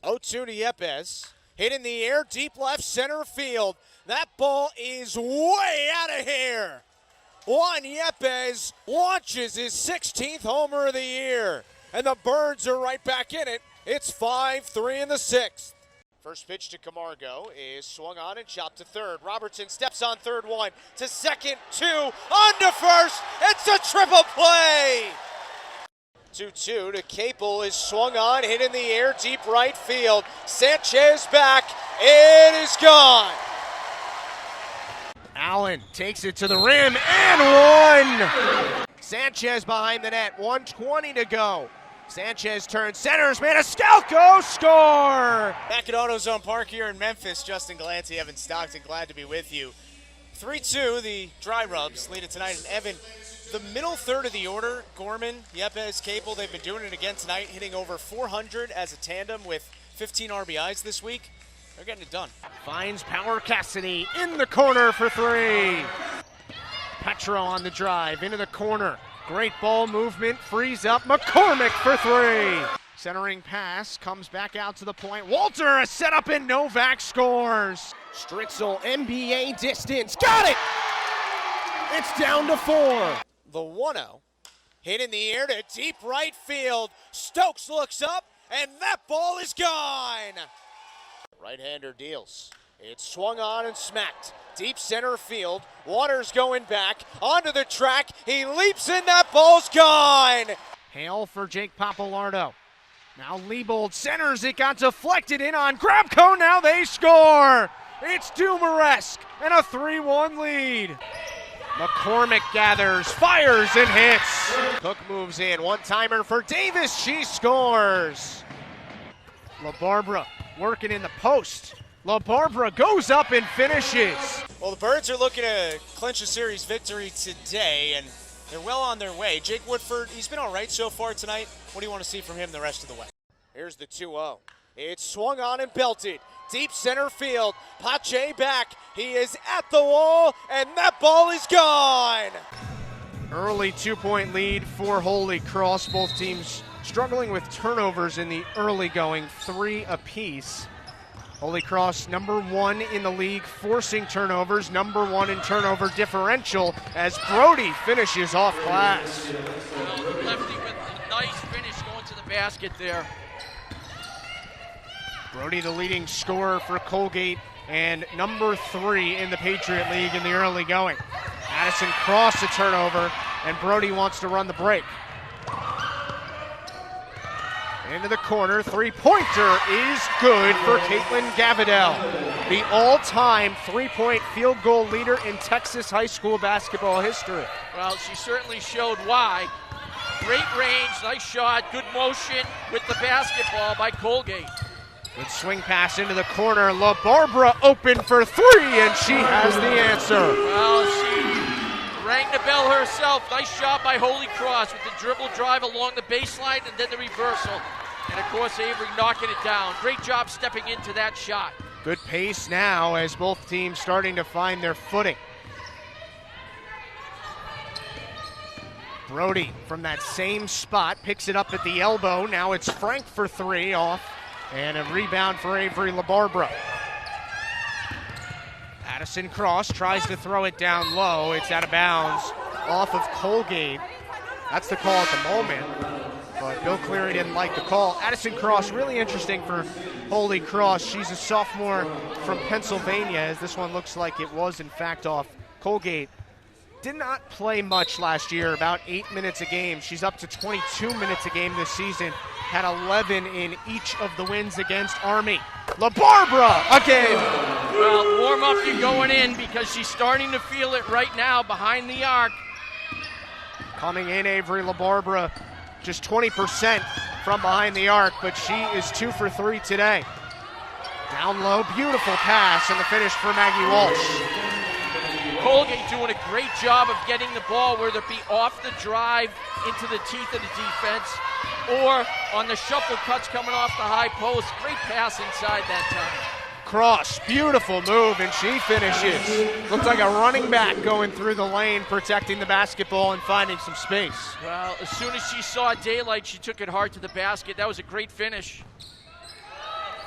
0-2 to Yepes. Hit in the air, deep left center field. That ball is way out of here. Juan Yepes launches his 16th homer of the year. And the Birds are right back in it. It's 5-3 in the sixth. First pitch to Camargo is swung on and chopped to third. Robertson steps on third, one to second, two, on to first. It's a triple play. 2-2 to Capel is swung on, hit in the air, deep right field. Sanchez back. It is gone. Allen takes it to the rim and one. Sanchez behind the net, 1:20 to go. Sanchez turns, centers, Maniscalco, score! Back at AutoZone Park here in Memphis, Justin Gallanty, Evan Stockton, glad to be with you. 3-2, the Dry Rubs lead it tonight. And Evan, the middle third of the order, Gorman, Yepes, Capel, they've been doing it again tonight, hitting over 400 as a tandem with 15 RBIs this week. They're getting it done. Finds Power Cassidy in the corner for three. Petro on the drive, into the corner. Great ball movement, frees up McCormick for three. Centering pass, comes back out to the point. Walter, a setup and Novak scores. Stritzel, NBA distance, got it! It's down to 4. The 1-0, hit in the air to deep right field. Stokes looks up, and that ball is gone. Right-hander deals. It's swung on and smacked. Deep center field. Waters going back onto the track. He leaps in. That ball's gone. Hail for Jake Papalardo. Now Liebold centers. It got deflected in on Grabco. Now they score. It's Dumaresque and a 3-1 lead. McCormick gathers, fires, and hits. Cook moves in. One-timer for Davis. She scores. LaBarbera working in the post. LaBarbera goes up and finishes. Well, the Birds are looking to clinch a series victory today, and they're well on their way. Jake Woodford, he's been all right so far tonight. What do you want to see from him the rest of the way? Here's the 2-0. It's swung on and belted. Deep center field. Pache back. He is at the wall, and that ball is gone. Early 2-point lead for Holy Cross. Both teams struggling with turnovers in the early going, 3 apiece. Holy Cross number 1 in the league, forcing turnovers, number 1 in turnover differential as Brody finishes off glass. Lefty with a nice finish going to the basket there. Brody the leading scorer for Colgate and number 3 in the Patriot League in the early going. Addison Cross a turnover, and Brody wants to run the break. Into the corner, three-pointer is good for Caitlin Gavidel, the all-time three-point field goal leader in Texas high school basketball history. Well, she certainly showed why. Great range, nice shot, good motion with the basketball by Colgate. Good swing pass into the corner. LaBarbera open for 3, and she has the answer. Well, she rang the bell herself. Nice job by Holy Cross with the dribble drive along the baseline and then the reversal. And, of course, Avery knocking it down. Great job stepping into that shot. Good pace now as both teams starting to find their footing. Brody from that same spot picks it up at the elbow. Now it's Frank for 3 off. And a rebound for Avery LaBarbera. Addison Cross tries to throw it down low. It's out of bounds off of Colgate. That's the call at the moment. But Bill Cleary didn't like the call. Addison Cross, really interesting for Holy Cross. She's a sophomore from Pennsylvania, as this one looks like it was, in fact, off Colgate. Did not play much last year, about 8 minutes a game. She's up to 22 minutes a game this season. Had 11 in each of the wins against Army. LaBarbera again. Well, warm up, you're going in because she's starting to feel it right now behind the arc. Coming in, Avery LaBarbera, just 20% from behind the arc, but she is 2 for 3 today. Down low, beautiful pass, and the finish for Maggie Walsh. Colgate doing a great job of getting the ball, whether it be off the drive into the teeth of the defense or on the shuffle cuts coming off the high post. Great pass inside that time. Cross, beautiful move, and she finishes. Looks like a running back going through the lane, protecting the basketball and finding some space. Well, as soon as she saw daylight, she took it hard to the basket. That was a great finish.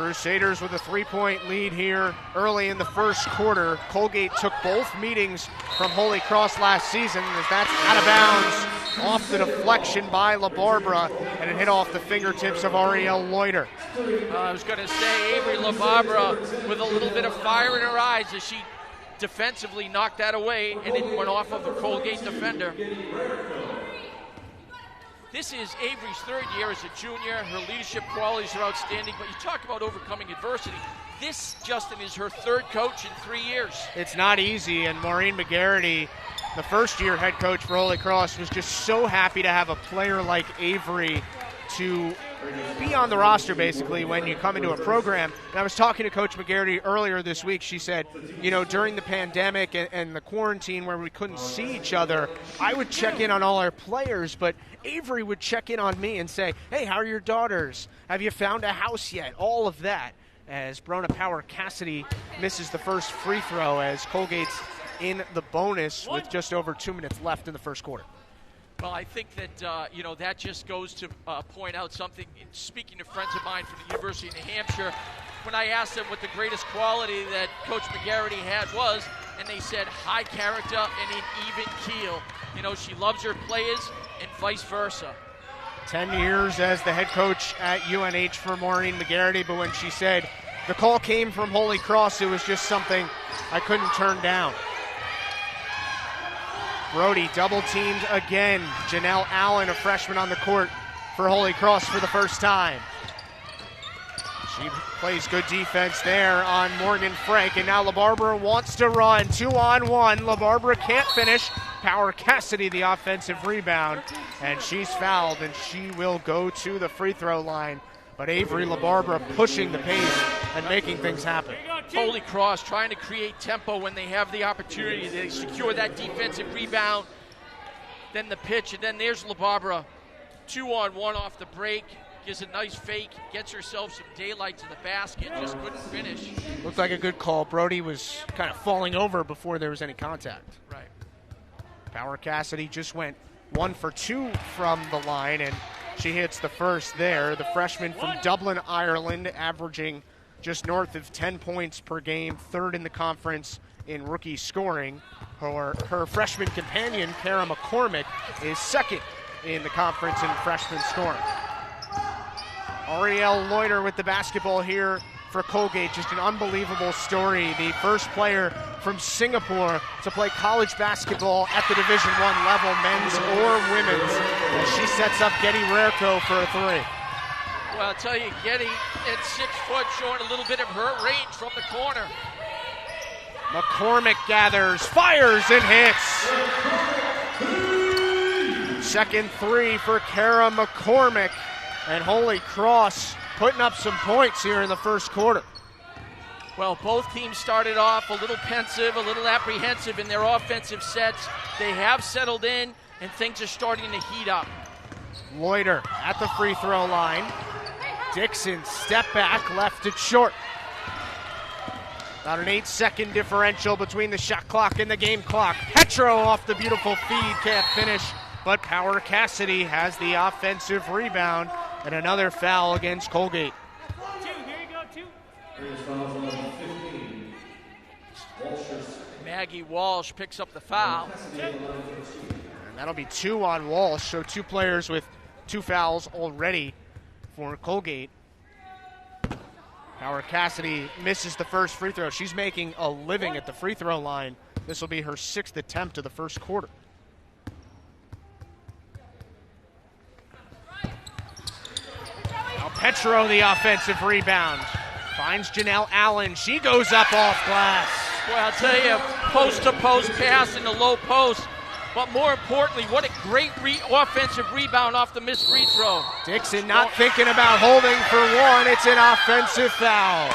Crusaders with a 3-point lead here early in the first quarter. Colgate took both meetings from Holy Cross last season as that's out of bounds off the deflection by LaBarbera, and it hit off the fingertips of Ariel Loiter. I was going to say Avery LaBarbera with a little bit of fire in her eyes as she defensively knocked that away, and it went off of a Colgate defender. This is Avery's third year as a junior. Her leadership qualities are outstanding, but you talk about overcoming adversity. This, Justin, is her third coach in 3 years. It's not easy, and Maureen McGarity, the first-year head coach for Holy Cross, was just so happy to have a player like Avery to be on the roster, basically, when you come into a program. And I was talking to Coach McGarity earlier this week. She said, you know, during the pandemic and the quarantine where we couldn't see each other, I would check in on all our players, but Avery would check in on me and say, hey, how are your daughters? Have you found a house yet? All of that. As Brona Power Cassidy misses the first free throw as Colgate's in the bonus with just over 2 minutes left in the first quarter. Well, I think that, you know, that just goes to point out something. Speaking to friends of mine from the University of New Hampshire, when I asked them what the greatest quality that Coach McGarity had was, and they said high character and an even keel. You know, she loves her players and vice versa. 10 years as the head coach at UNH for Maureen McGarity, but when she said the call came from Holy Cross, it was just something I couldn't turn down. Brody double-teamed again. Janelle Allen, a freshman on the court for Holy Cross for the first time. She plays good defense there on Morgan Frank, and now LaBarbera wants to run. 2-on-1. LaBarbera can't finish. Power Cassidy, the offensive rebound, and she's fouled, and she will go to the free throw line. But Avery LaBarbera pushing the pace and making things happen. Holy Cross trying to create tempo when they have the opportunity. They secure that defensive rebound, then the pitch, and then there's LaBarbera. 2-on-1 off the break. Gives a nice fake, gets herself some daylight to the basket, just couldn't finish. Looked like a good call. Brody was kind of falling over before there was any contact. Right. Power Cassidy just went 1 for 2 from the line, and she hits the first there. The freshman from Dublin, Ireland, averaging just north of 10 points per game, third in the conference in rookie scoring. Her freshman companion, Kara McCormick, is second in the conference in freshman scoring. Ariel Loiter with the basketball here for Colgate. Just an unbelievable story. The first player from Singapore to play college basketball at the Division I level, men's or women's. As she sets up Getty Rarico for a three. Well, I'll tell you, Getty at 6 foot showing a little bit of her range from the corner. McCormick gathers, fires, and hits. Second three for Kara McCormick. And Holy Cross putting up some points here in the first quarter. Well, both teams started off a little pensive, a little apprehensive in their offensive sets. They have settled in, and things are starting to heat up. Loiter at the free throw line. Dixon, step back, left it short. About an 8-second differential between the shot clock and the game clock. Petro off the beautiful feed, can't finish, but Power Cassidy has the offensive rebound. And another foul against Colgate. Maggie Walsh picks up the foul. And that'll be 2 on Walsh, so 2 players with 2 fouls already for Colgate. Power Cassidy misses the first free throw. She's making a living at the free throw line. This will be her 6th attempt of the first quarter. Petro, the offensive rebound. Finds Janelle Allen. She goes up off glass. Well, I'll tell you, post-to-post pass in the low post. But more importantly, what a great offensive rebound off the missed free throw. Dixon not thinking about holding for one. It's an offensive foul.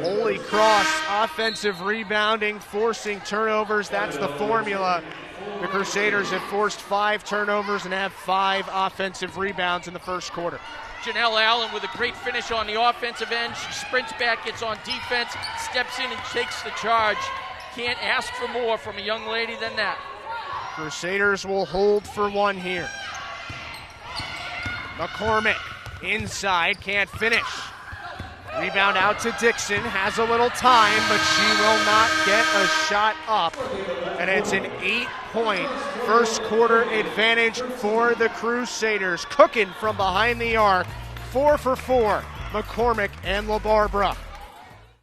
Holy Cross offensive rebounding, forcing turnovers. That's the formula. The Crusaders have forced 5 turnovers and have 5 offensive rebounds in the first quarter. Janelle Allen with a great finish on the offensive end. She sprints back, gets on defense, steps in and takes the charge. Can't ask for more from a young lady than that. Crusaders will hold for one here. McCormick inside, can't finish. Rebound out to Dixon, has a little time, but she will not get a shot up. And it's an 8-point first quarter advantage for the Crusaders. Cooking from behind the arc, 4 for 4, McCormick and LaBarbera.